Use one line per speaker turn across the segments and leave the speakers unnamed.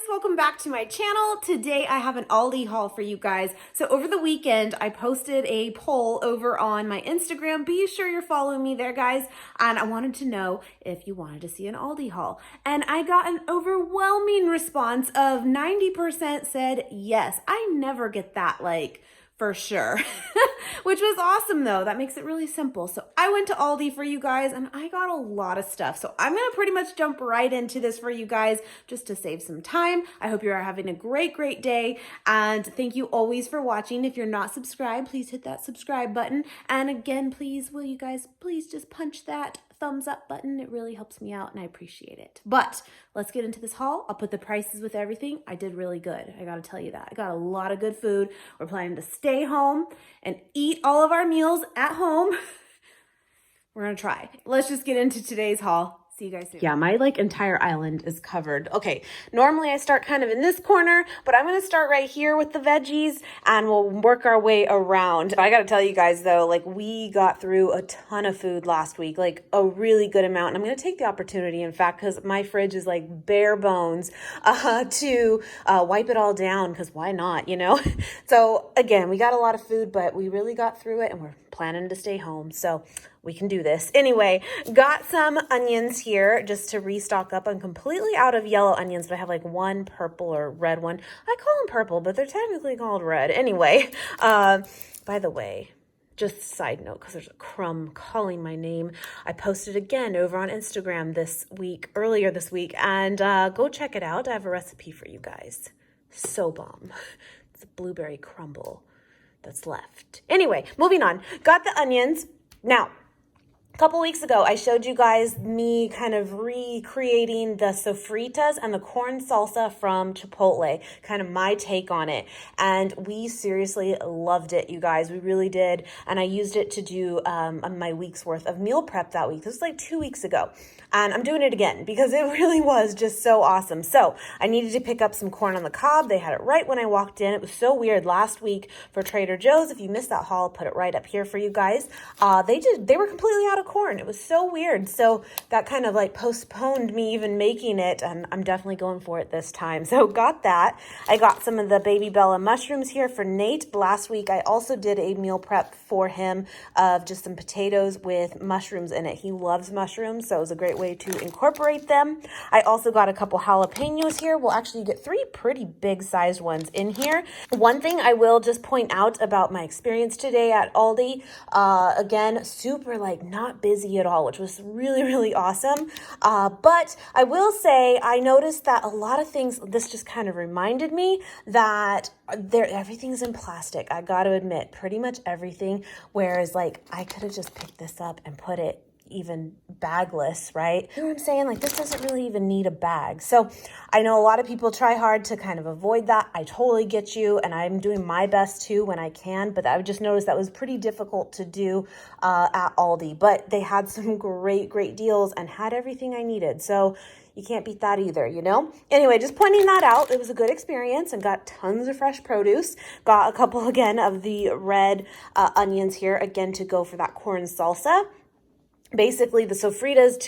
welcome back to my channel. Today I have an Aldi haul for you guys. So over the weekend I posted a poll over on my Instagram. Be sure you're following me there, guys, and I wanted to know if you wanted to see an Aldi haul. And I got an overwhelming response of 90% said yes. I never get that for sure, which was awesome though. That makes it really simple. So I went to Aldi for you guys and I got a lot of stuff. So I'm gonna pretty much jump right into this for you guys just to save some time. I hope you are having a great day. And thank you always for watching. If you're not subscribed, please hit that subscribe button. And again, please, will you guys please just punch that thumbs up button. It really helps me out and I appreciate it. But let's get into this haul. I'll put the prices with everything. I did really good. I gotta tell you that. I got a lot of good food. We're planning to stay home and eat all of our meals at home. We're gonna try. Let's just get into today's haul. See you guys soon. Yeah, my entire island is covered. Okay, normally I start kind of in this corner, but I'm gonna start right here with the veggies and we'll work our way around. I gotta tell you guys though, we got through a ton of food last week, a really good amount. And I'm gonna take the opportunity, in fact, because my fridge is bare bones, to wipe it all down, because why not, you know? So again, we got a lot of food, but we really got through it and we're planning to stay home. So we can do this. Anyway, got some onions here just to restock up. I'm completely out of yellow onions, but I have one purple or red one. I call them purple, but they're technically called red. Anyway, by the way, just a side note, because there's a crumb calling my name. I posted again over on Instagram earlier this week, and go check it out. I have a recipe for you guys. So bomb. It's a blueberry crumble that's left. Anyway, moving on. Got the onions. Now, a couple weeks ago, I showed you guys me kind of recreating the sofritas and the corn salsa from Chipotle, kind of my take on it. And we seriously loved it, you guys. We really did. And I used it to do my week's worth of meal prep that week. This was 2 weeks ago. And I'm doing it again because it really was just so awesome. So I needed to pick up some corn on the cob. They had it right when I walked in. It was so weird last week for Trader Joe's. If you missed that haul, I'll put it right up here for you guys. They were completely out of corn. It was so weird. So that kind of postponed me even making it. And I'm definitely going for it this time. So got that. I got some of the Baby Bella mushrooms here for Nate. Last week, I also did a meal prep for him of just some potatoes with mushrooms in it. He loves mushrooms, so it was a great way to incorporate them. I also got a couple jalapeños here. We'll actually get 3 pretty big sized ones in here. One thing I will just point out about my experience today at Aldi, again, super not busy at all, which was really awesome. But I will say I noticed that a lot of things, this just kind of reminded me that everything's in plastic. I got to admit, pretty much everything. Whereas I could have just picked this up and put it even bagless, right? You know what I'm saying? This doesn't really even need a bag. So I know a lot of people try hard to kind of avoid that. I totally get you, and I'm doing my best too when I can, but I just noticed that was pretty difficult to do at Aldi. But they had some great deals and had everything I needed. So you can't beat that either, you know? Anyway, just pointing that out. It was a good experience and got tons of fresh produce. Got a couple, again, of the red onions here, again, to go for that corn salsa. Basically, the sofritas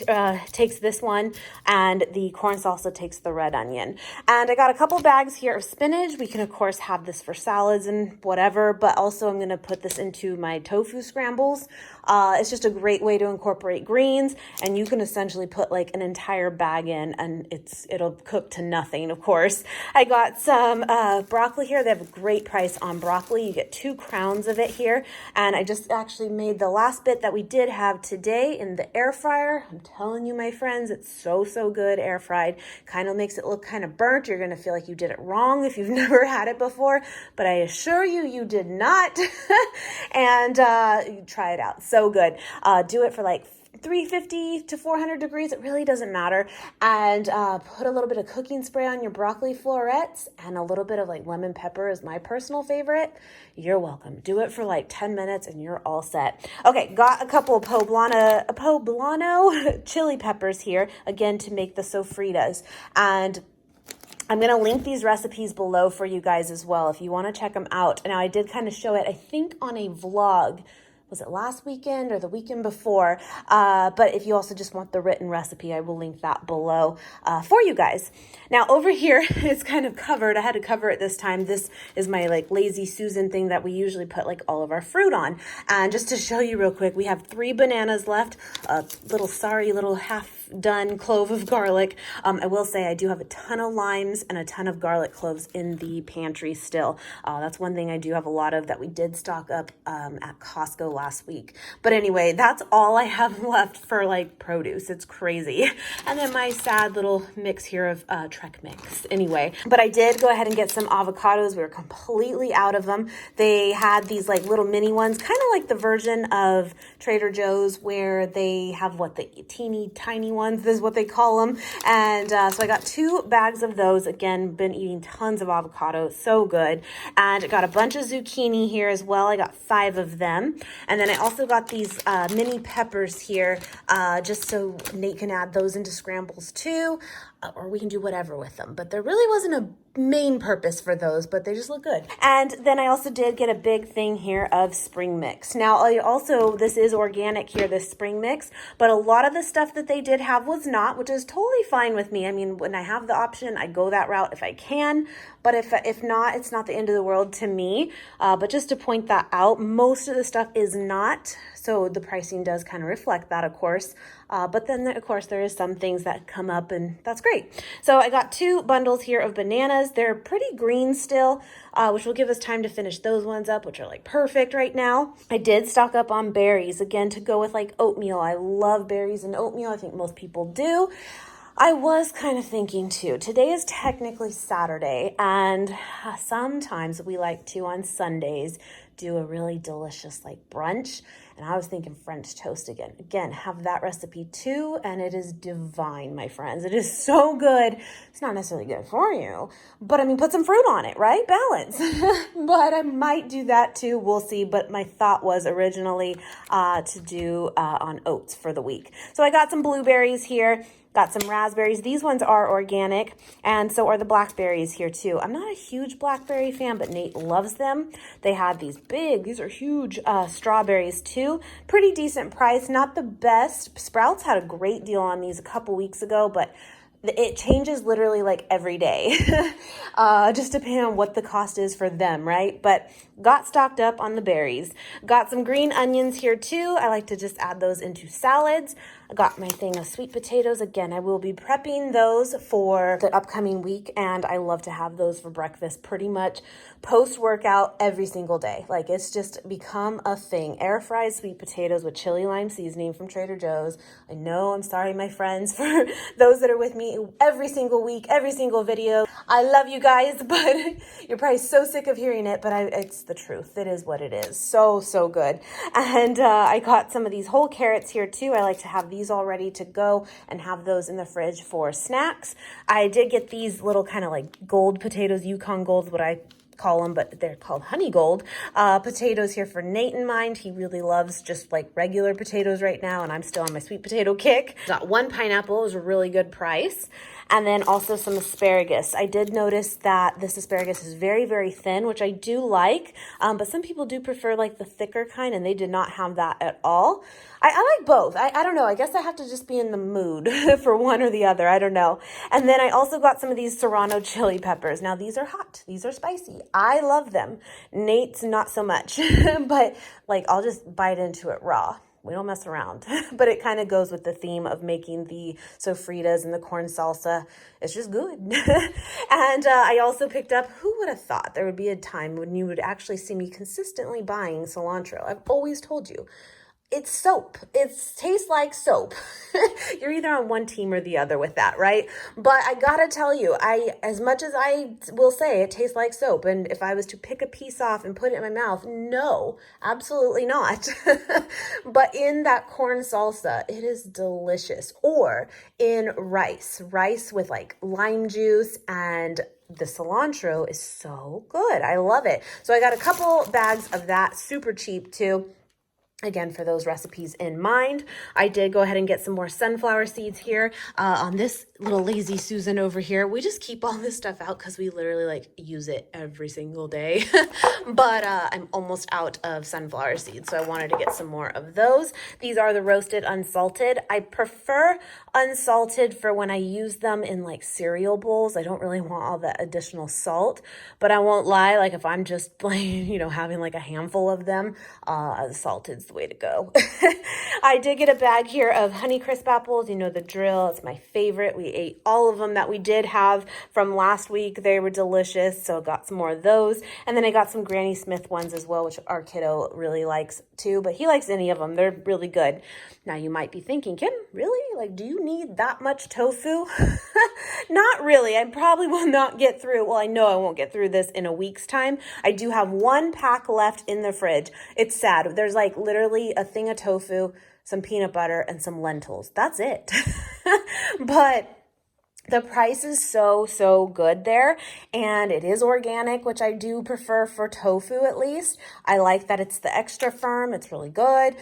takes this one, and the corn salsa takes the red onion. And I got a couple bags here of spinach. We can, of course, have this for salads and whatever, but also I'm going to put this into my tofu scrambles. It's just a great way to incorporate greens, and you can essentially put an entire bag in, and it'll cook to nothing, of course. I got some broccoli here. They have a great price on broccoli. You get 2 crowns of it here, and I just actually made the last bit that we did have today in the air fryer. I'm telling you, my friends, it's so good air fried. Kind of makes it look kind of burnt. You're going to feel like you did it wrong if you've never had it before, but I assure you, you did not. And try it out. So good. Do it for 350 to 400 degrees. It really doesn't matter. And put a little bit of cooking spray on your broccoli florets, and a little bit of lemon pepper is my personal favorite. You're welcome. Do it for 10 minutes and you're all set. Okay, got a couple of Poblano chili peppers here, again, to make the sofritas. And I'm going to link these recipes below for you guys as well if you want to check them out. Now, I did kind of show it, I think, on a vlog was it last weekend or the weekend before? But if you also just want the written recipe, I will link that below for you guys. Now over here, it's kind of covered. I had to cover it this time. This is my like Lazy Susan thing that we usually put like all of our fruit on. And just to show you real quick, we have 3 bananas left, a little half done clove of garlic. I will say I do have a ton of limes and a ton of garlic cloves in the pantry still. That's one thing I do have a lot of that we did stock up at Costco last week. But anyway, that's all I have left for like produce. It's crazy. And then my sad little mix here of Trek mix. Anyway, but I did go ahead and get some avocados. We were completely out of them. They had these like little mini ones, kind of like the version of Trader Joe's where they have the teeny tiny ones, this is what they call them. And so I got 2 bags of those. Again, been eating tons of avocados, so good. And I got a bunch of zucchini here as well. I got 5 of them. And then I also got these mini peppers here, just so Nate can add those into scrambles too, or we can do whatever with them. But there really wasn't a main purpose for those, but they just look good. And then I also did get a big thing here of spring mix. Now, this is organic here, this spring mix, but a lot of the stuff that they did have was not, which is totally fine with me. I mean, when I have the option, I go that route if I can, but if not, it's not the end of the world to me. But just to point that out, most of the stuff is not, so the pricing does kind of reflect that, of course. But then, of course, there is some things that come up, and that's great. So I got 2 bundles here of bananas. They're pretty green still, which will give us time to finish those ones up, which are like perfect right now. I did stock up on berries, again, to go with like oatmeal. I love berries and oatmeal. I think most people do. I was kind of thinking too, today is technically Saturday, and sometimes we like to on Sundays do a really delicious like brunch. And I was thinking French toast again. Again, have that recipe too, and it is divine, my friends. It is so good. It's not necessarily good for you, but I mean, put some fruit on it, right? Balance. But I might do that too. We'll see. But my thought was originally to do on oats for the week. So I got some blueberries here. Got some raspberries. These ones are organic, and so are the blackberries here too. I'm not a huge blackberry fan, but Nate loves them. They had these are huge strawberries too. Pretty decent price, not the best. Sprouts had a great deal on these a couple weeks ago, but it changes literally like every day, just depending on what the cost is for them, right? But got stocked up on the berries. Got some green onions here too. I like to just add those into salads. I got my thing of sweet potatoes. Again, I will be prepping those for the upcoming week, and I love to have those for breakfast pretty much post-workout every single day. Like, it's just become a thing. Air fried sweet potatoes with chili lime seasoning from Trader Joe's. I know, I'm sorry, my friends, for those that are with me every single week, every single video. I love you guys, but you're probably so sick of hearing it, but it's the truth. It is what it is. So, so good. And I got some of these whole carrots here too. I like to have these all ready to go and have those in the fridge for snacks. I did get these little kind of like gold potatoes, Yukon Golds, what I call them, but they're called honey gold potatoes here for Nate in mind. He really loves just like regular potatoes right now, and I'm still on my sweet potato kick. Got 1 pineapple. It was a really good price. And then also some asparagus. I did notice that this asparagus is very, very thin, which I do like, but some people do prefer like the thicker kind, and they did not have that at all. I like both. I don't know. I guess I have to just be in the mood for one or the other. I don't know. And then I also got some of these Serrano chili peppers. Now, these are hot. These are spicy. I love them. Nate's not so much, but like I'll just bite into it raw. We don't mess around, but it kind of goes with the theme of making the sofritas and the corn salsa. It's just good. And I also picked up, who would have thought there would be a time when you would actually see me consistently buying cilantro? I've always told you. It's soap. It tastes like soap. You're either on one team or the other with that, right? But I gotta tell you, as much as I will say it tastes like soap, and if I was to pick a piece off and put it in my mouth, no, absolutely not. But in that corn salsa, it is delicious. Or in rice with like lime juice, and the cilantro is so good. I love it. So I got a couple bags of that, super cheap too. Again, for those recipes in mind. I did go ahead and get some more sunflower seeds here on this little lazy Susan over here. We just keep all this stuff out because we literally like use it every single day. But I'm almost out of sunflower seeds, so I wanted to get some more of those. These are the roasted unsalted. I prefer unsalted for when I use them in like cereal bowls. I don't really want all that additional salt, but I won't lie, like if I'm just like, you know, having like a handful of them, salted's the way to go. I did get a bag here of Honeycrisp apples. You know the drill. It's my favorite. We ate all of them that we did have from last week. They were delicious, so got some more of those. And then I got some Granny Smith ones as well, which our kiddo really likes too, but he likes any of them. They're really good. Now you might be thinking, Kim, really? Like, do you need that much tofu? Not really. I probably will not get through. Well, I know I won't get through this in a week's time. I do have one pack left in the fridge. It's sad. There's like literally a thing of tofu, some peanut butter, and some lentils. That's it. But the price is so good there, and it is organic, which I do prefer for tofu at least. I like that it's the extra firm. It's really good.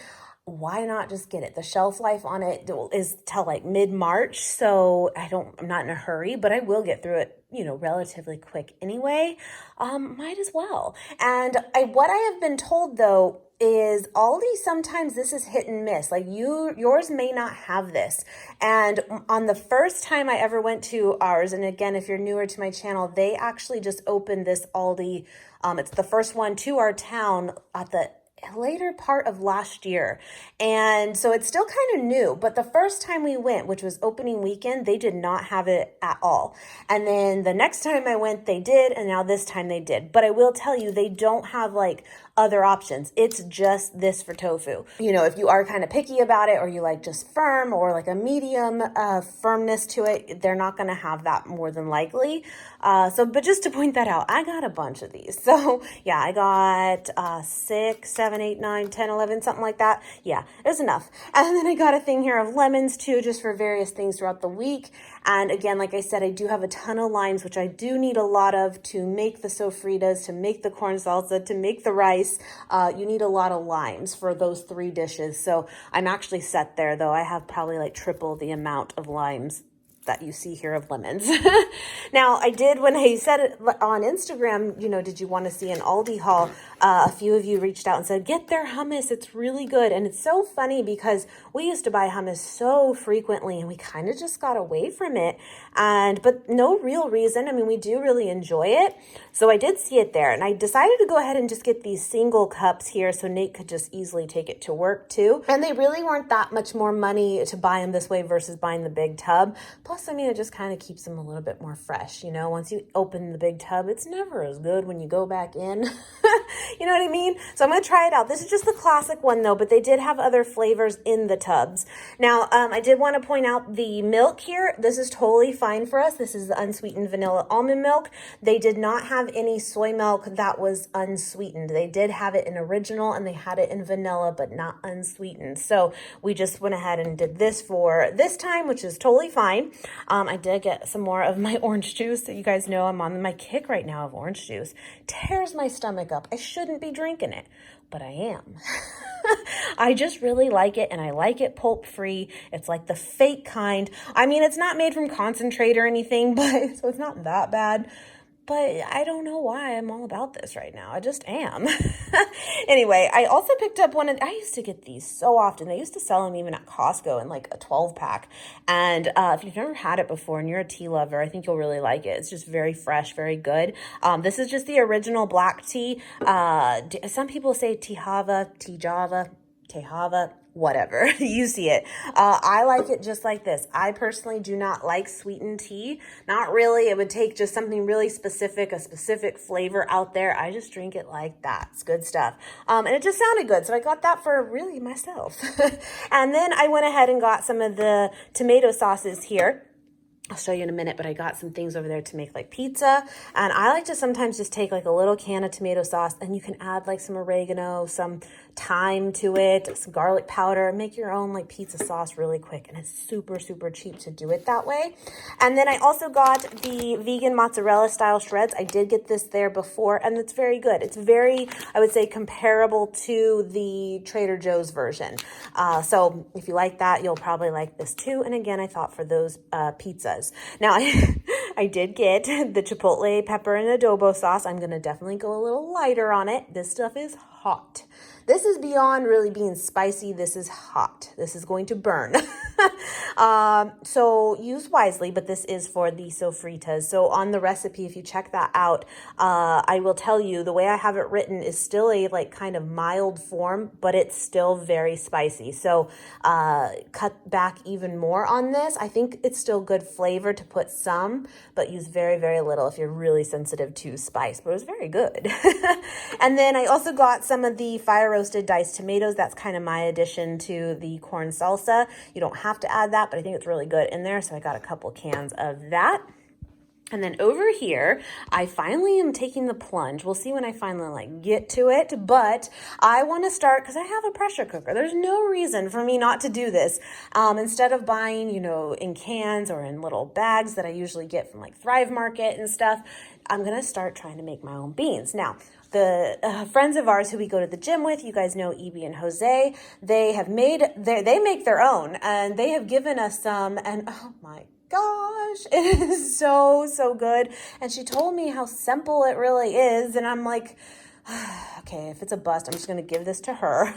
Why not just get it? The shelf life on it is till like mid-March, so I'm not in a hurry, but I will get through it, you know, relatively quick anyway. Might as well. And what I have been told though is Aldi, sometimes this is hit and miss. Like yours may not have this. And on the first time I ever went to ours, and again, if you're newer to my channel, they actually just opened this Aldi. It's the first one to our town at the later part of last year. And so it's still kind of new, but the first time we went, which was opening weekend, they did not have it at all. And then the next time I went, they did. And now this time they did. But I will tell you, they don't have like other options. It's just this for tofu. You know, if you are kind of picky about it, or you like just firm or like a medium firmness to it, they're not going to have that more than likely. But just to point that out, I got a bunch of these. So yeah, I got 6, 7, 8, 9, 10, 11, something like that. Yeah, it's enough. And then I got a thing here of lemons too, just for various things throughout the week. And again, like I said, I do have a ton of limes, which I do need a lot of to make the sofritas, to make the corn salsa, to make the rice. You need a lot of limes for those 3 dishes. So I'm actually set there, though. I have probably like triple the amount of limes that you see here of lemons. Now, I did, when I said it on Instagram, you know, did you want to see an Aldi haul? A few of you reached out and said, get their hummus. It's really good. And it's so funny because we used to buy hummus so frequently and we kind of just got away from it. But no real reason. I mean, we do really enjoy it. So I did see it there, and I decided to go ahead and just get these single cups here so Nate could just easily take it to work too. And they really weren't that much more money to buy them this way versus buying the big tub. Plus, I mean, it just kind of keeps them a little bit more fresh. You know, once you open the big tub, it's never as good when you go back in. You know what I mean? So I'm going to try it out. This is just the classic one though, but they did have other flavors in the tubs. Now, I did want to point out the milk here. This is totally fine for us. This is the unsweetened vanilla almond milk. They did not have any soy milk that was unsweetened. They did have it in original and they had it in vanilla, but not unsweetened. So we just went ahead and did this for this time, which is totally fine. I did get some more of my orange juice. So you guys know I'm on my kick right now of orange juice. Tears my stomach up. I shouldn't be drinking it, but I am. I just really like it, and I like it pulp free. It's like the fake kind. I mean, it's not made from concentrate or anything, but so it's not that bad. But I don't know why I'm all about this right now. I just am. Anyway, I also picked up I used to get these so often. They used to sell them even at Costco in like a 12-pack. And if you've never had it before and you're a tea lover, I think you'll really like it. It's just very fresh, very good. This is just the original black tea. Some people say Tejava, Tejava, whatever. You see it. I like it just like this. I personally do not like sweetened tea. Not really. It would take just something really specific, a specific flavor out there. I just drink it like that. It's good stuff. And it just sounded good. So I got that for really myself. And then I went ahead and got some of the tomato sauces here. I'll show you in a minute, but I got some things over there to make like pizza. And I like to sometimes just take like a little can of tomato sauce, and you can add like some oregano, some thyme to it, some garlic powder, make your own like pizza sauce really quick. And it's super, super cheap to do it that way. And then I also got the vegan mozzarella style shreds. I did get this there before, and it's very good. It's very, I would say, comparable to the Trader Joe's version. So if you like that, you'll probably like this too. And again, I thought for those pizzas. was. Now, I did get the Chipotle pepper and adobo sauce. I'm going to definitely go a little lighter on it. This stuff is hot. This is beyond really being spicy. This is hot. This is going to burn. So use wisely, but this is for the sofritas. So on the recipe, if you check that out, I will tell you the way I have it written is still a like kind of mild form, but it's still very spicy. So cut back even more on this. I think it's still good flavor to put some, but use very, very little if you're really sensitive to spice. But it was very good. And then I also got some of the fire roasted diced tomatoes. That's kind of my addition to the corn salsa. You don't have to add that, but I think it's really good in there. So I got a couple cans of that. And then over here, I finally am taking the plunge. We'll see when I finally like get to it, but I want to start because I have a pressure cooker. There's no reason for me not to do this. Instead of buying, in cans or in little bags that I usually get from like Thrive Market and stuff, I'm going to start trying to make my own beans. Now, the friends of ours who we go to the gym with, you guys know Evie and Jose, they make their own, and they have given us some, and oh my gosh, it is so, so good. And she told me how simple it really is, and I'm like, okay, if it's a bust, I'm just going to give this to her.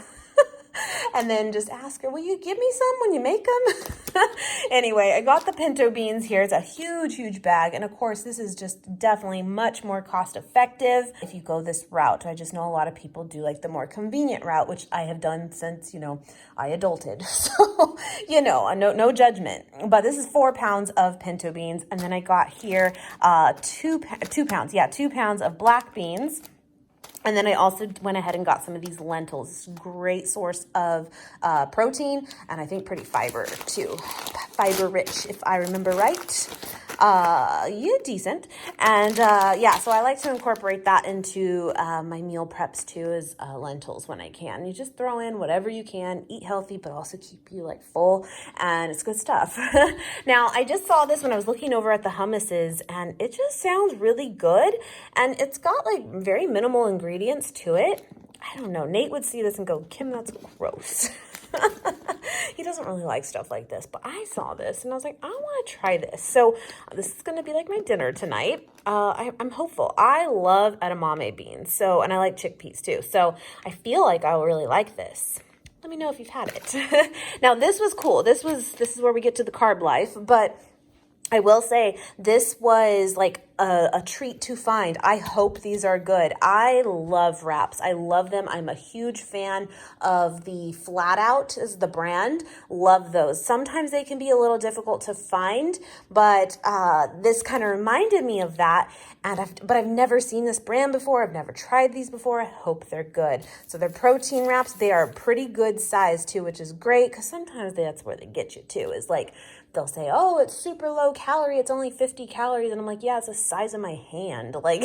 And then just ask her, will you give me some when you make them? Anyway, I got the pinto beans here. It's a huge, huge bag. And of course, this is just definitely much more cost effective if you go this route. I just know a lot of people do like the more convenient route, which I have done since, I adulted. So, no judgment. But this is 4 pounds of pinto beans. And then I got here 2 pounds. Yeah, 2 pounds of black beans. And then I also went ahead and got some of these lentils. It's a great source of protein, and I think pretty fiber too. Fiber rich, if I remember right. Decent. And so I like to incorporate that into my meal preps too, as lentils when I can. You just throw in whatever you can, eat healthy, but also keep you like full, and it's good stuff. Now, I just saw this when I was looking over at the hummuses, and it just sounds really good, and it's got like very minimal ingredients to it. I don't know. Nate would see this and go, Kim, that's gross. He doesn't really like stuff like this, but I saw this and I was like, I want to try this. So this is going to be like my dinner tonight. I'm hopeful. I love edamame beans, and I like chickpeas too. So I feel like I'll really like this. Let me know if you've had it. Now, this was cool. This is where we get to the carb life, but I will say this was like a treat to find. I hope these are good. I love wraps. I love them. I'm a huge fan of the Flat Out is the brand. Love those. Sometimes they can be a little difficult to find, but this kind of reminded me of that. But I've never seen this brand before. I've never tried these before. I hope they're good. So they're protein wraps. They are pretty good size too, which is great because sometimes that's where they get you too, is like they'll say, oh, it's super low calorie. It's only 50 calories. And I'm like, yeah, it's the size of my hand. Like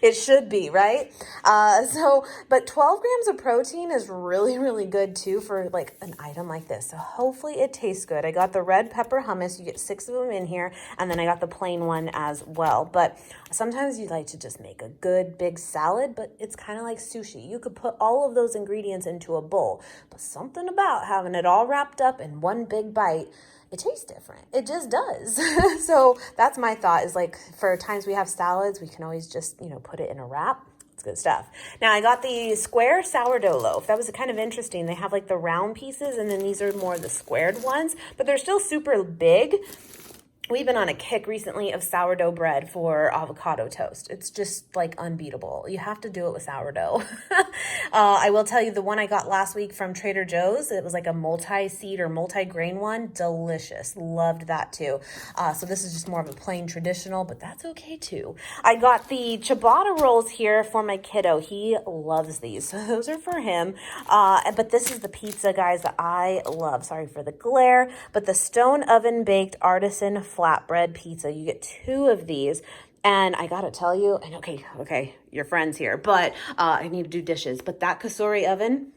it should be, right? But 12 grams of protein is really, really good too for like an item like this. So hopefully it tastes good. I got the red pepper hummus. You get 6 of them in here. And then I got the plain one as well. But sometimes you like to just make a good big salad, but it's kind of like sushi. You could put all of those ingredients into a bowl, but something about having it all wrapped up in one big bite, it tastes different. It just does. So that's my thought, is like for times we have salads, we can always just, put it in a wrap. It's good stuff. Now I got the square sourdough loaf. That was kind of interesting. They have like the round pieces, and then these are more the squared ones, but they're still super big. We've been on a kick recently of sourdough bread for avocado toast. It's just like unbeatable. You have to do it with sourdough. I will tell you, the one I got last week from Trader Joe's, it was like a multi-seed or multi-grain one. Delicious. Loved that too. So this is just more of a plain traditional, but that's okay too. I got the ciabatta rolls here for my kiddo. He loves these. So those are for him. But this is the pizza, guys, that I love. Sorry for the glare. But the stone oven baked artisan flatbread pizza. You get 2 of these. And I gotta tell you, and okay, your friend's here, but I need to do dishes. But that Kasori oven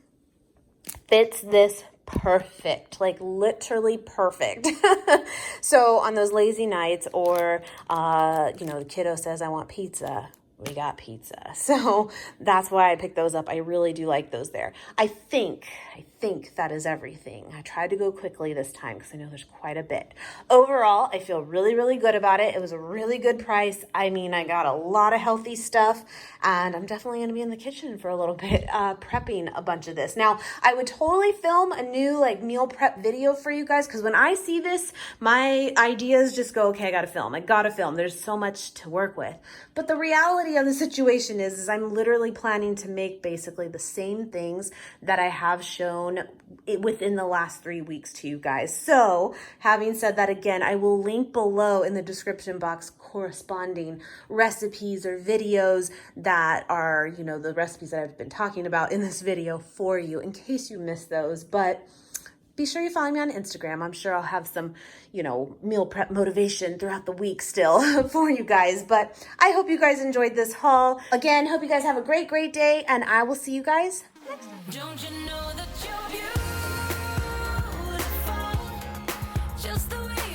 fits this perfect, like literally perfect. So on those lazy nights, or the kiddo says, I want pizza, we got pizza. So that's why I picked those up. I really do like those there. I think that is everything. I tried to go quickly this time because I know there's quite a bit. Overall, I feel really, really good about it. It was a really good price. I mean, I got a lot of healthy stuff, and I'm definitely going to be in the kitchen for a little bit prepping a bunch of this. Now, I would totally film a new like meal prep video for you guys because when I see this, my ideas just go, okay, I got to film. There's so much to work with. But the reality of the situation is I'm literally planning to make basically the same things that I have shown within the last 3 weeks to you guys. So having said that, again, I will link below in the description box corresponding recipes or videos that are, you know, the recipes that I've been talking about in this video for you in case you missed those. But be sure you follow me on Instagram. I'm sure I'll have some, you know, meal prep motivation throughout the week still for you guys. But I hope you guys enjoyed this haul. Again, hope you guys have a great, great day, and I will see you guys next time. Don't you know that you're beautiful, just the way